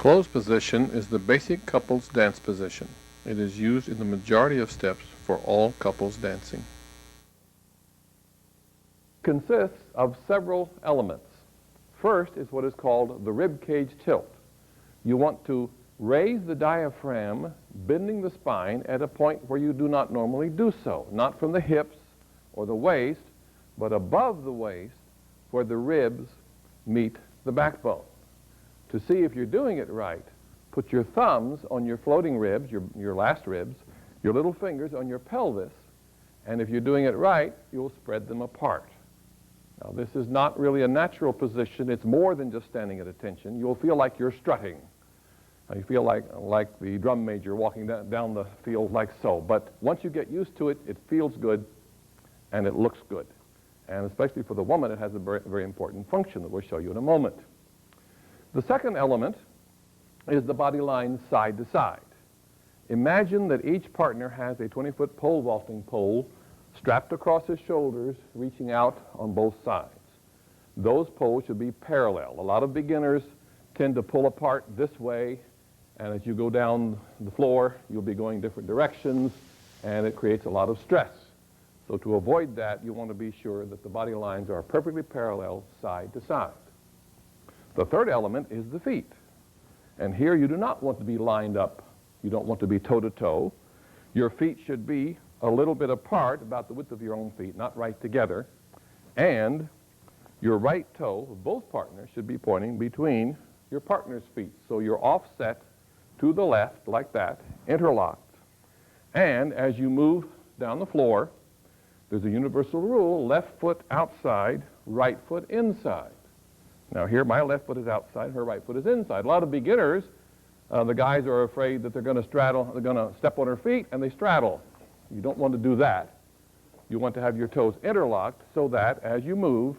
Closed position is the basic couples dance position. It is used in the majority of steps for all couples dancing. Consists of several elements. First is what is called the rib cage tilt. You want to raise the diaphragm, bending the spine at a point where you do not normally do so, not from the hips or the waist, but above the waist where the ribs meet the backbone. To see if you're doing it right, put your thumbs on your floating ribs, your last ribs, your little fingers on your pelvis, and if you're doing it right, you'll spread them apart. Now, this is not really a natural position. It's more than just standing at attention. You'll feel like you're strutting. You feel like the drum major walking down the field like so. But once you get used to it, it feels good and it looks good. And especially for the woman, it has a very, very important function that we'll show you in a moment. The second element is the body line side to side. Imagine that each partner has a 20-foot pole vaulting pole strapped across his shoulders, reaching out on both sides. Those poles should be parallel. A lot of beginners tend to pull apart this way, and as you go down the floor, you'll be going different directions, and it creates a lot of stress. So to avoid that, you want to be sure that the body lines are perfectly parallel side to side. The third element is the feet. And here you do not want to be lined up. You don't want to be toe-to-toe. Your feet should be a little bit apart, about the width of your own feet, not right together. And your right toe of both partners should be pointing between your partner's feet. So you're offset to the left like that, interlocked. And as you move down the floor, there's a universal rule: left foot outside, right foot inside. Now here, my left foot is outside, her right foot is inside. A lot of beginners, the guys are afraid that they're going to straddle, they're going to step on her feet, and they straddle. You don't want to do that. You want to have your toes interlocked so that as you move,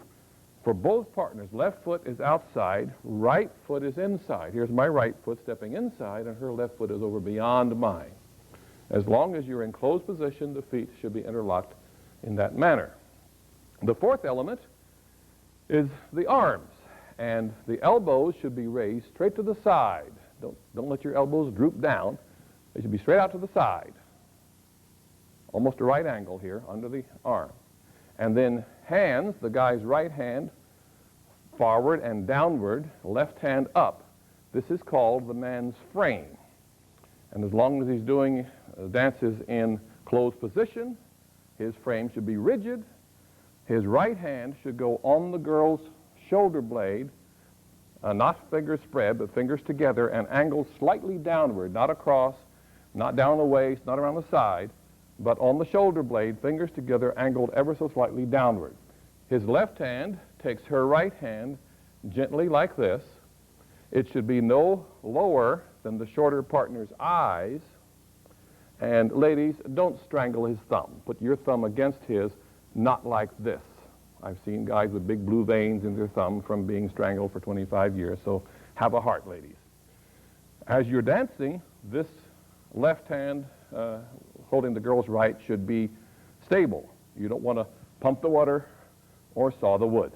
for both partners, left foot is outside, right foot is inside. Here's my right foot stepping inside, and her left foot is over beyond mine. As long as you're in closed position, the feet should be interlocked in that manner. The fourth element is the arms. And the elbows should be raised straight to the side. Don't let your elbows droop down. They should be straight out to the side. Almost a right angle here under the arm. And then hands, the guy's right hand forward and downward, left hand up. This is called the man's frame. And as long as he's doing dances in closed position, his frame should be rigid. His right hand should go on the girl's shoulder blade, not fingers spread, but fingers together and angled slightly downward, not across, not down the waist, not around the side, but on the shoulder blade, fingers together, angled ever so slightly downward. His left hand takes her right hand gently like this. It should be no lower than the shorter partner's eyes. And ladies, don't strangle his thumb. Put your thumb against his, not like this. I've seen guys with big blue veins in their thumb from being strangled for 25 years, so have a heart, ladies. As you're dancing, this left hand holding the girl's right should be stable. You don't want to pump the water or saw the wood.